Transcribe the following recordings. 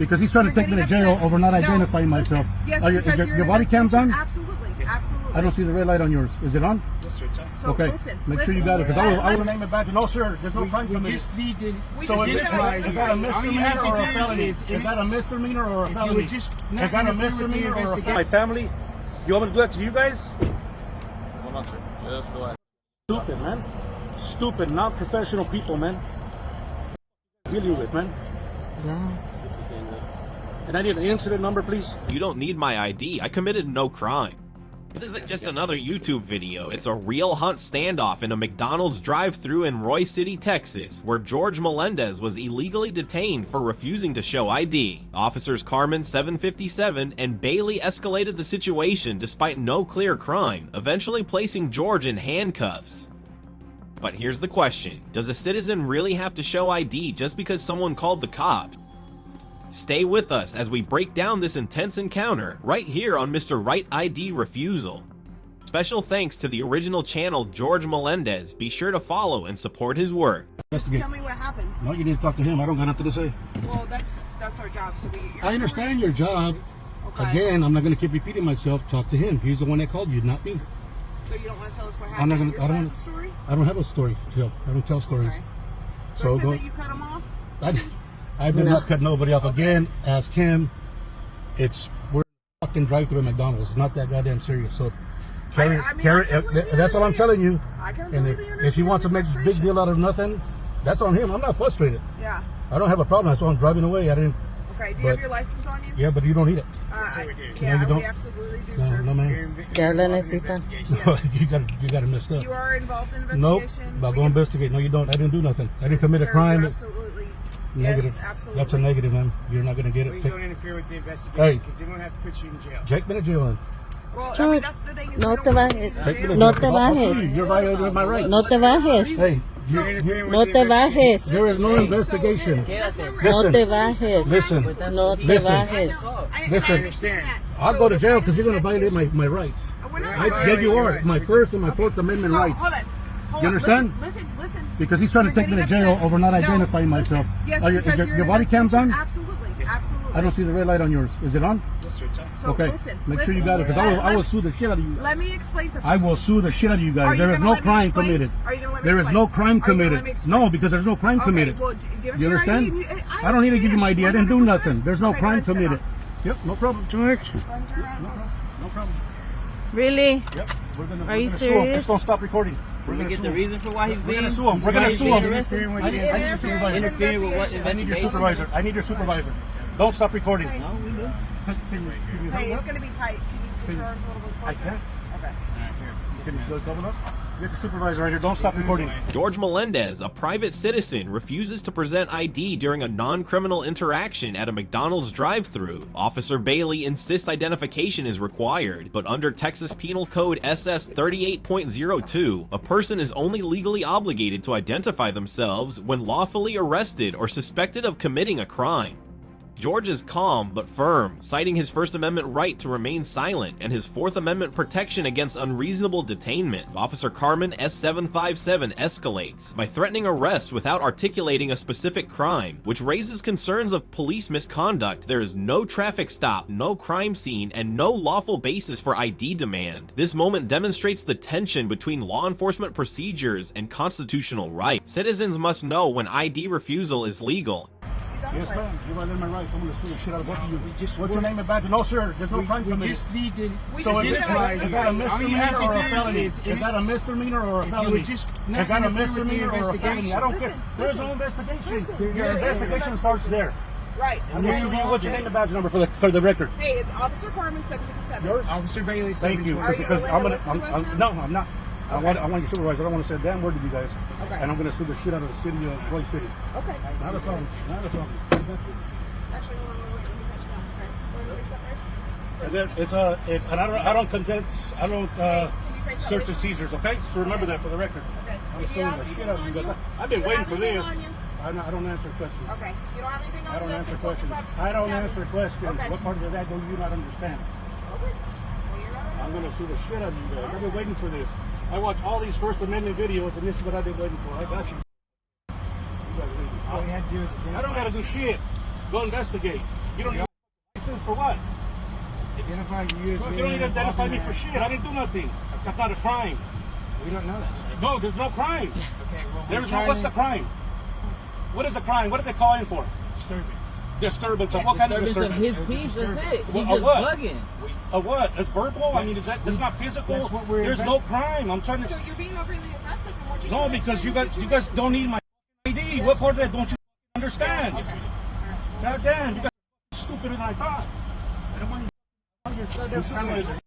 Because he's trying to take me to jail over not identifying myself. Yes, Is your body cam done? Absolutely, absolutely. I don't see the red light on yours. Is it on? Yes, sir. So okay. Listen, Make sure you got it, because I will name it back. No, sir. There's no crime committed. We just need to. So is that a misdemeanor or a felony? Is that a misdemeanor or a felony? Is that a misdemeanor or a felony? My family. You want me to do that to you guys? Hold on, sir. Yeah, let's go ahead. Stupid, man. Stupid, non-professional people, man. Dealing with, man. Yeah. And I need an incident number, please. You don't need my ID. I committed no crime. This isn't just another YouTube video. It's a real hunt standoff in a McDonald's drive-thru in Royse City, Texas, where George Melendez was illegally detained for refusing to show ID. Officers Carmen, 757, and Bailey escalated the situation despite no clear crime, eventually placing George in handcuffs. But here's the question. Does a citizen really have to show ID just because someone called the cops? Stay with us as we break down this intense encounter right here on Mr. Right ID Refusal. Special thanks to the original channel George Melendez. Be sure to follow and support his work. Just tell me what happened. No, you need to talk to him. I don't got nothing to say. Well, that's our job. So I understand your job. Okay. Again, I'm not going to keep repeating myself. Talk to him. He's the one that called you, not me. So you don't want to tell us what I'm happened? not gonna, I don't. Story? I don't have a story to tell. I don't tell stories. Okay. So I said that you cut him off? I did not cut nobody off. Again, ask him. We're fucking drive-thru at McDonald's. It's not that goddamn serious. So, that's all I'm telling you. I can and if he wants to make a big deal out of nothing, that's on him. I'm not frustrated. Yeah. I don't have a problem. I saw him driving away. I didn't. Okay. Do you have your license on you? Yeah, but you don't need it. Yeah, you we absolutely do, sir. No, man. ¿Qué la necesitan? You got it messed up. You are involved in Nope. investigation? I'll go investigate. No, you don't. I didn't do nothing. I didn't commit a crime. Absolutely. Negative. Yes, absolutely. That's a negative, man. You're not going to get it. Please don't interfere with the investigation because they're going to have to put you in jail. Jake me to jail, man. Well, George, I mean, that's the thing is no we te don't want you bajes. to No te bajes. You're violating my rights. No te bajes. Hey, No te bajes. there is no investigation. No te bajes. Listen. No te bajes. Listen. Understand? I'll go to jail because you're going to violate my rights. Yeah, you are. My First and my Fourth Amendment rights. Hold on. You understand? Listen. Because he's trying to take me to jail over not identifying myself. Yes, Is your body cam done? Absolutely. I don't see the red light on yours. Is it on? Yes, sir. So okay. Make sure you got it, because I will sue the shit out of you. Let me explain something. I will sue the shit out of you guys. There is no crime committed. Are you going to let me There is no crime committed. explain? No, because there's no crime committed. Well, give us You your understand? ID. I don't need to give you my ID. I didn't do 100%. nothing. There's no Okay, crime let's turn committed. off. Yep, no problem. George, No problem. really? Yep. Are you Sue him. serious? Just don't stop recording. We're going to get the reason for why he's being We're going to sue him. We're going to sue him. interfering with interfering with what I need your investigation? supervisor. I need your supervisor. Don't stop recording. No, we do. Hey, it's going to be tight. Can you get your arms a little bit closer? I can. Okay. Can you double up? Get the supervisor right here. Don't stop recording. George Melendez, a private citizen, refuses to present ID during a non-criminal interaction at a McDonald's drive-thru. Officer Bailey insists identification is required, but under Texas Penal Code SS 38.02, a person is only legally obligated to identify themselves when lawfully arrested or suspected of committing a crime. George is calm but firm, citing his First Amendment right to remain silent and his Fourth Amendment protection against unreasonable detainment. Officer Carmen, S757, escalates by threatening arrest without articulating a specific crime, which raises concerns of police misconduct. There is no traffic stop, no crime scene, and no lawful basis for ID demand. This moment demonstrates the tension between law enforcement procedures and constitutional rights. Citizens must know when ID refusal is legal. Yes, ma'am. You violated my rights. I'm going to sue the shit out of both of you. What's your name and badge? No, sir. There's no crime committed. We just need to. So is that a misdemeanor or a felony? Is that a misdemeanor or a felony? Is that a misdemeanor or a felony? I don't care. There's no investigation. Your investigation starts there. Right. What's your name and badge number for the record? Hey, it's Officer Carmen, 757. Yours? Officer Bailey, Thank you. Because no, I'm not. I want your supervisor. I don't want to say a damn word to you guys. Okay. And I'm going to sue the shit out of the city of Royse City. Okay. Not a problem. Not a problem. Actually, wait. Let me catch you now. Okay. Let me step there. And then and I don't condense. I don't search and seizures. Okay. So remember that for the record. Okay. I'm suing the shit out of you guys. I've been waiting for this. I don't answer questions. Okay. You don't have anything on you? I don't answer questions. I don't answer questions. Okay. What part of that do you not understand? Okay. Well, you're not. I'm going to sue the shit out of you guys. I've been waiting for this. I watch all these First Amendment videos, and this is what I've been waiting for. I got you. All you had to do is I don't got to do shit. Go investigate. You don't need a license for what? Identify you as You don't need to identify me for shit. I didn't do nothing. That's not a crime. We don't know that, sir. No, there's no crime. Okay, well, There's no. What's the crime? What is the crime? What did they call in for? disturbance. Disturbance of what kind of Disturbance of disturbance? his peace, that's it. He's Well, just what? bugging. Of what? It's verbal? I mean, is that? It's not physical. That's what we're There's no crime. I'm trying to. So you're being overly aggressive and what you're No, trying to because you explain guys is don't need my ID. What part of that don't you understand? God damn, you guys are stupider than I thought. I don't want you. Supervisor.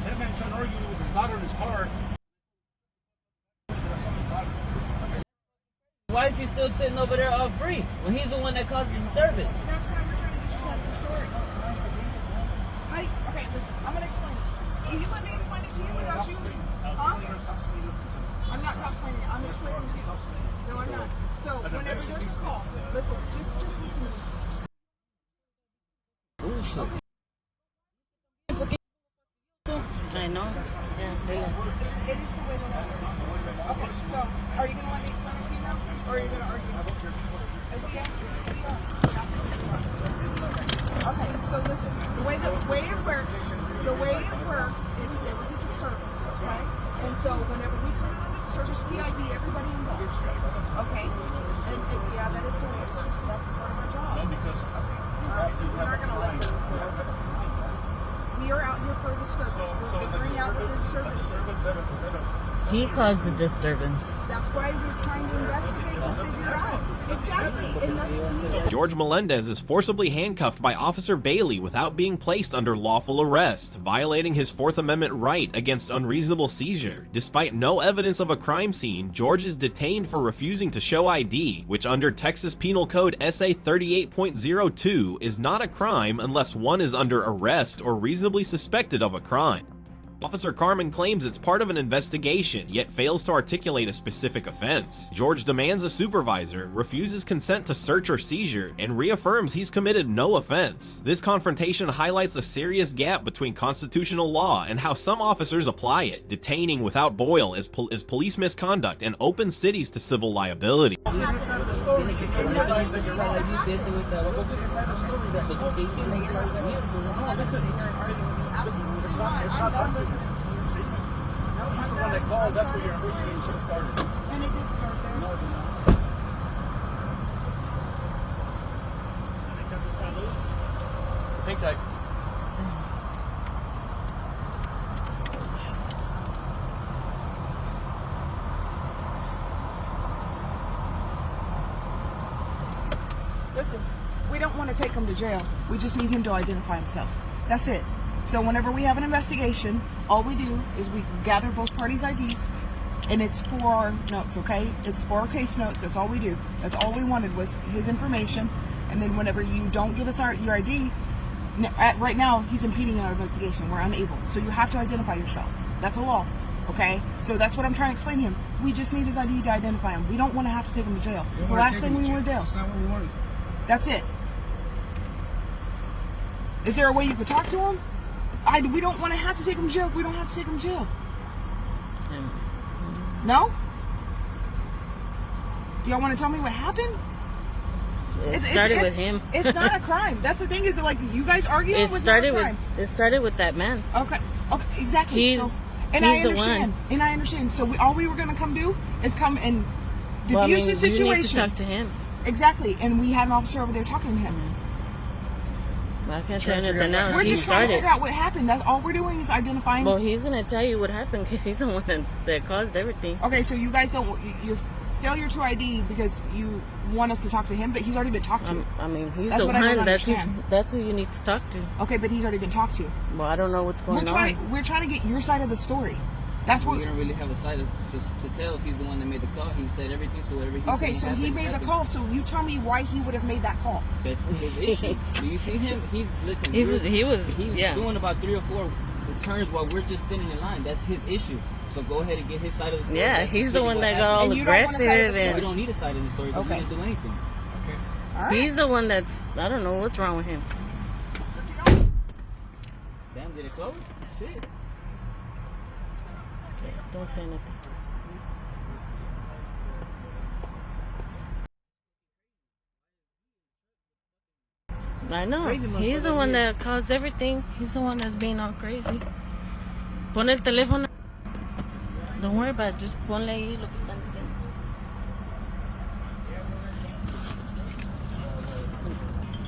That man trying to argue with his daughter in his car. Why is he still sitting over there all free when he's the one that caused the disturbance? That's why we're trying to get you side of the story. Okay, listen, I'm gonna explain it. Will you let me explain it to you without you? Huh? I'm not explaining it. I'm explaining it to you. No, I'm not. So whenever there's a call, listen, just listen to me. Bullshit. I know. Yeah, relax. It is the way that it works. Okay, so are you gonna let me explain it to you now, or are you gonna argue? And we actually are. Okay, so listen. The way it works is there was a disturbance, okay? And so whenever we come in under disturbance, we ID everybody involved, okay? And yeah, that is the way it works. That's part of our job. No, because All right, we're not gonna let this. We are out here for a disturbance. We're figuring out what the disturbance is. He caused the disturbance. That's why we're trying to investigate to figure it out. Exactly. And nothing. George Melendez is forcibly handcuffed by Officer Bailey without being placed under lawful arrest, violating his Fourth Amendment right against unreasonable seizure. Despite no evidence of a crime scene, George is detained for refusing to show ID, which under Texas Penal Code SA 38.02 is not a crime unless one is under arrest or reasonably suspected of a crime. Officer Carmen claims it's part of an investigation, yet fails to articulate a specific offense. George demands a supervisor, refuses consent to search or seizure, and reaffirms he's committed no offense. This confrontation highlights a serious gap between constitutional law and how some officers apply it. Detaining without bail is police misconduct and opens cities to civil liability. I'm done listening. When they called, that's where your investigation should have started. And it did start there. No, it did not. They cut this guy loose? Hang tight. Listen, we don't want to take him to jail. We just need him to identify himself. That's it. So whenever we have an investigation, all we do is we gather both parties' IDs, and it's for our notes, okay? It's for our case notes. That's all we do. That's all we wanted was his information. And then whenever you don't give us your ID, right now he's impeding our investigation. We're unable. So you have to identify yourself. That's a law, okay? So that's what I'm trying to explain to him. We just need his ID to identify him. We don't want to have to take him to jail. It's the last thing we want to do. That's not what we wanted. That's it. Is there a way you could talk to him? We don't want to have to take him to jail if we don't have to take him to jail. No? Do y'all want to tell me what happened? It started with him. It's not a crime. That's the thing. Is it like you guys arguing? It started with that man. Okay. Okay. Exactly. He's I the understand. one. And I understand. So all we were going to come do is come and diffuse the You need to situation. talk to him. Exactly. And we had an officer over there talking to him. Well, I can't tell you nothing else. We're He just trying to started. figure out what happened. That's all we're doing is identifying. Well, he's gonna tell you what happened because he's the one that caused everything. Okay, so you guys don't, your failure to ID because you want us to talk to him, but he's already been talked to. I mean, he's That's the what I don't one. understand. That's who you need to talk to. Okay, but he's already been talked to. Well, I don't know what's going on. We're trying to get your side of the story. That's what. We don't really have a side of to tell if he's the one that made the call. He said everything, so whatever he Okay, said so he made the call. So you tell me why he would have made that call. That's his issue. Do you see him? He's doing about 3 or 4 turns while we're just standing in line. That's his issue. So go ahead and get his side of the story. Yeah, That's he's the one that got all And you don't want a side of the aggressive, story. We and don't need a side of the story because Okay. we didn't do anything. Okay. All right. he's the one that's. I don't know what's wrong with him. Damn, did it close? Shit. Okay, don't say nothing. I know. Crazy He's the motherfucker one here. that caused everything. He's the one that's being all crazy. Pon el teléfono. Don't worry about it. Just ponle ahí lo que están diciendo.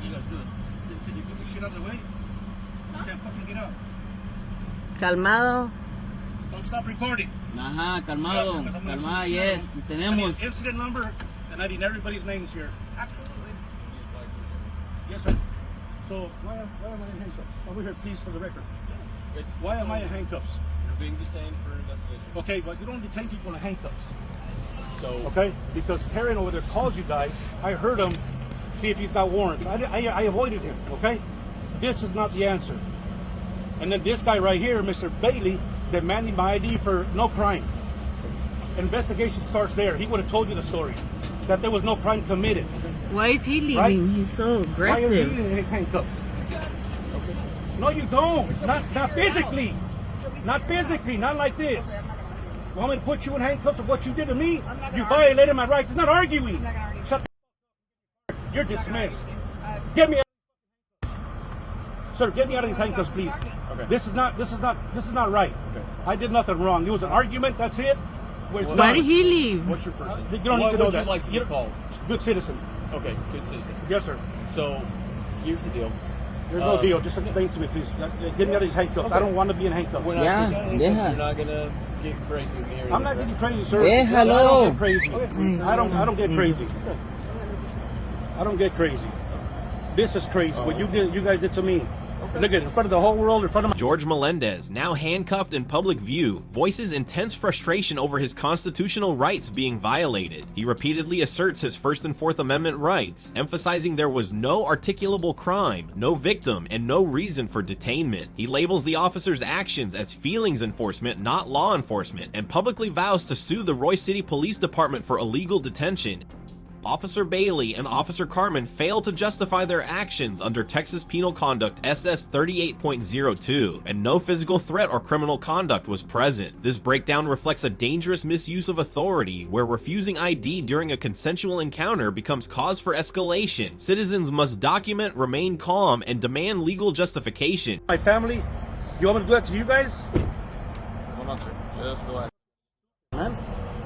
You guys do it. Can you get this shit out of the way? Can't fucking get out. Calmado. Don't stop recording. Ajá, calmado. Yeah, Calmada, yes. I need Tenemos. incident number, and I need everybody's names here. Absolutely. Yes, sir. So why am I in handcuffs? Over here, please, for the record. Why am I in handcuffs? You're being detained for investigation. Okay, but you don't detain people in handcuffs. So, Okay? Because Karen over there called you guys. I heard him see if he's got warrants. I avoided him, okay? This is not the answer. And then this guy right here, Mr. Bailey, demanding my ID for no crime. Investigation starts there. He would have told you the story, that there was no crime committed. Why is he leaving? Right? He's so Why are you aggressive. in handcuffs? No, you don't. Not physically. Not physically. Not like this. You want me to put you in handcuffs of what you did to me? You violated my rights. It's not arguing. Shut the You're dismissed. Get me out. Sir, get me out of these handcuffs, please. Okay. This is not right. Okay. I did nothing wrong. It was an argument. That's it. Where it's Why done. did he leave? what's your first name? You don't need What to know would that. you like to be called? Good citizen. Okay, good citizen. Yes, sir. So, here's the deal. There's no deal. Just explain to me, please. Get me out of these handcuffs. I don't want to be in handcuffs. We're not Yeah, taking yeah. handcuffs. You're not gonna get crazy with me or I'm not anything, getting crazy, sir. Déjalo. I don't get crazy. I don't get crazy. I don't get crazy. This is crazy. What you guys did to me. Look at it in front of the whole world, in front of my. George Melendez, now handcuffed in public view, voices intense frustration over his constitutional rights being violated. He repeatedly asserts his First and Fourth Amendment rights, emphasizing there was no articulable crime, no victim, and no reason for detainment. He labels the officer's actions as feelings enforcement, not law enforcement, and publicly vows to sue the Royse City Police Department for illegal detention. Officer Bailey and Officer Carmen failed to justify their actions under Texas Penal Code SS 38.02, and no physical threat or criminal conduct was present. This breakdown reflects a dangerous misuse of authority, where refusing ID during a consensual encounter becomes cause for escalation. Citizens must document, remain calm, and demand legal justification. My family. You want me to do that to you guys? Hold on, sir. Just relax. Man,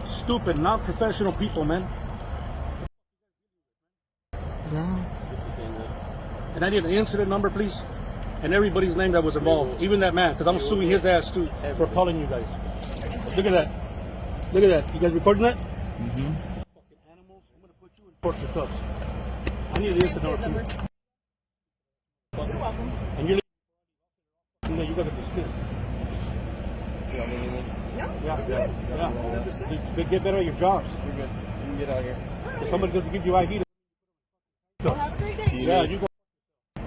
stupid, non-professional people, man. And I need an incident number, please, and everybody's name that was involved, even that man, because I'm suing his ass too for calling you guys. Look at that. Look at that. You guys recording that? Mm-hmm. Fucking animals. I'm gonna put you in torture cuffs. I need an incident number, please. You're welcome. And you're you got to dismiss. You want me to leave? No, Yeah. Get better at your jobs. You're good. You can get out of here. If somebody doesn't give you ID, have a great day. yeah, you go.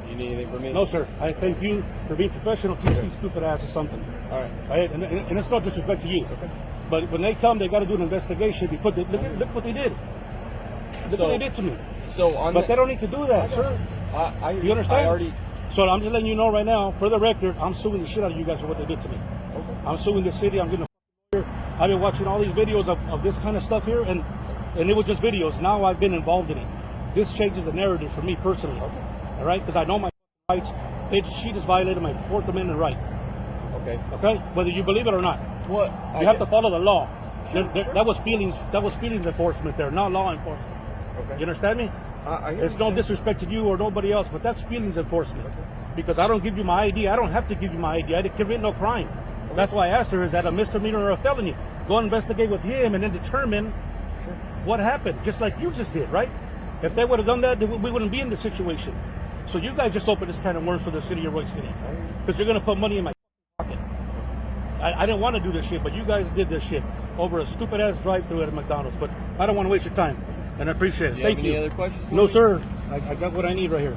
You need anything from me? No, sir. I thank you for being professional. Teach these stupid asses something. All right. And it's no disrespect to you. But when they come, they got to do an investigation. Look what they did. Look what they did to me. So on But they don't need to do that, sir. You understand? I already. So I'm just letting you know right now, for the record, I'm suing the shit out of you guys for what they did to me. Okay. I'm suing the city. I'm getting a lawyer. I've been watching all these videos of this kind of stuff here, and it was just videos. Now I've been involved in it. This changes the narrative for me personally. Okay. All right? Because I know my rights. She just violated my Fourth Amendment right. Okay. Okay? Whether you believe it or not. What? You have to follow the law. Sure. That was feelings enforcement there, not law enforcement. Okay. You understand me? I It's no disrespect to you or nobody else, but that's feelings enforcement. Because I don't give you my ID. I don't have to give you my ID. I didn't commit no crime. That's why I asked her, is that a misdemeanor or a felony? Go investigate with him and then determine what happened, just like you just did, right? If they would have done that, we wouldn't be in this situation. So you guys just opened this kind of worms for the city of Royse City. Because you're going to put money in my pocket. I didn't want to do this shit, but you guys did this shit over a stupid-ass drive-thru at McDonald's. But I don't want to waste your time, and I appreciate it. Thank you. Any other questions? No, sir. I got what I need right here.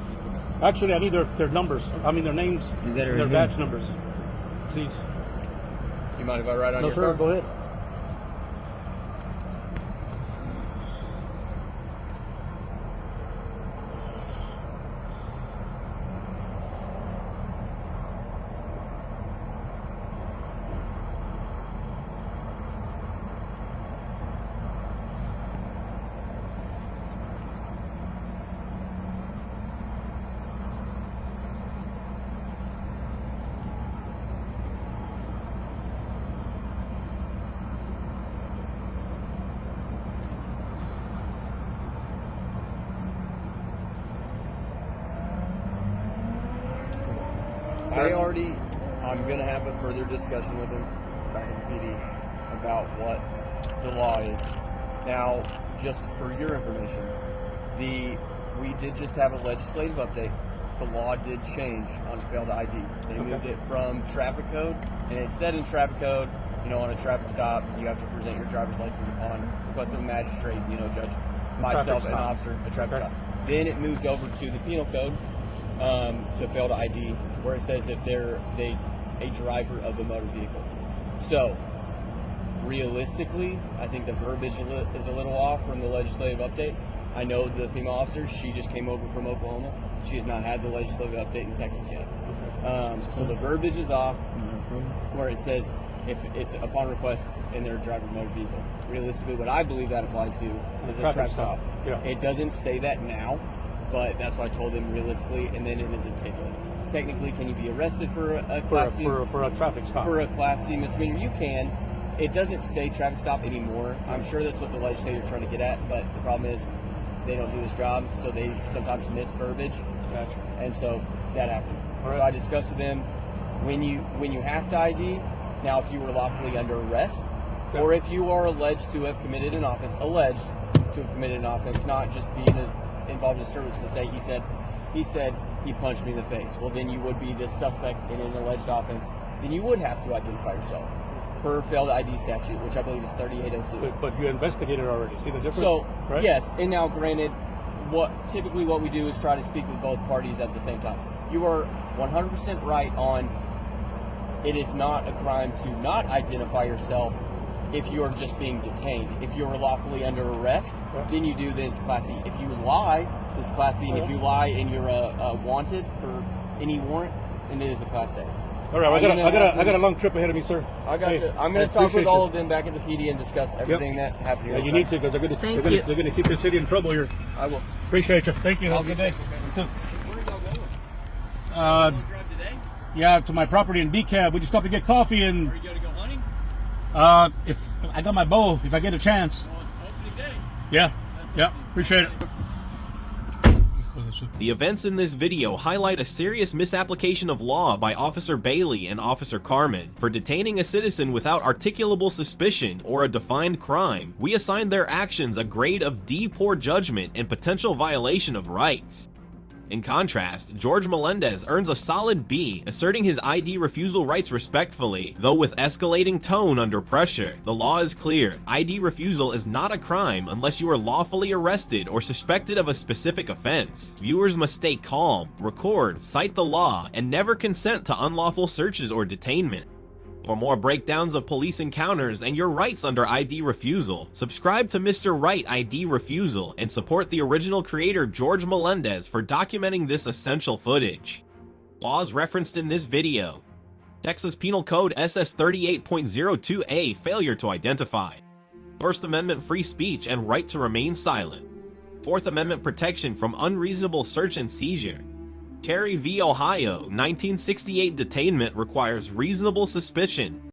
Actually, I need their numbers. I mean, their names, their badge numbers. Please. You mind if I write on No, your sir. card? Go ahead. I'm going to have a further discussion with him back in the PD about what the law is. Now, just for your information, we did just have a legislative update. The law did change on failed ID. They moved it from traffic code, and it said in traffic code, on a traffic stop, you have to present your driver's license upon request of a magistrate, judge, myself, an officer, a traffic stop. Then it moved over to the penal code to failed ID, where it says if they're a driver of a motor vehicle. So, realistically, I think the verbiage is a little off from the legislative update. I know the female officer, she just came over from Oklahoma. She has not had the legislative update in Texas yet. So the verbiage is off, where it says if it's upon request in their driver motor vehicle. Realistically, what I believe that applies to is a traffic stop. Yeah. It doesn't say that now, but that's what I told them realistically, and then it is a ticket. Technically, can you be arrested for a class C? For a traffic stop. For a class C misdemeanor, you can. It doesn't say traffic stop anymore. I'm sure that's what the legislature is trying to get at, but the problem is they don't do this job, so they sometimes miss verbiage. Gotcha. And so that happened. All right. So I discussed with them when you have to ID. Now, if you were lawfully under arrest, or if you are alleged to have committed an offense, not just being involved in disturbance, but say he said he punched me in the face. Well, then you would be this suspect in an alleged offense. Then you would have to identify yourself per failed ID statute, which I believe is 3802. But you investigated already. See the difference? So, right? Yes, and now granted, what we do is try to speak with both parties at the same time. You are 100% right on it is not a crime to not identify yourself if you are just being detained. If you are lawfully under arrest, then you do, then it's Class C. If you lie, it's Class B. And if you lie and you're wanted for any warrant, then it is a Class A. All right, I got a long trip ahead of me, sir. I got you. I'm going to talk with all of them back at the PD and discuss everything that happened here. Yeah, you need to, because they're going to keep the city in trouble here. I will. Appreciate you. Thank you. Have a good day. Where are y'all going? Drive today? Yeah, to my property in DeCab. We just stopped to get coffee and. Are you going to go hunting? If I got my bow, if I get a chance. Opening day. Yeah. Appreciate it. The events in this video highlight a serious misapplication of law by Officer Bailey and Officer Carmen. For detaining a citizen without articulable suspicion or a defined crime, we assign their actions a grade of D poor judgment and potential violation of rights. In contrast, George Melendez earns a solid B, asserting his ID refusal rights respectfully, though with escalating tone under pressure. The law is clear. ID refusal is not a crime unless you are lawfully arrested or suspected of a specific offense. Viewers must stay calm, record, cite the law, and never consent to unlawful searches or detainment. For more breakdowns of police encounters and your rights under ID refusal, subscribe to Mr. Right ID Refusal and support the original creator George Melendez for documenting this essential footage. Laws referenced in this video: Texas Penal Code SS 38.02A, failure to identify; First Amendment free speech and right to remain silent; Fourth Amendment protection from unreasonable search and seizure; Terry v. Ohio, 1968 detainment requires reasonable suspicion.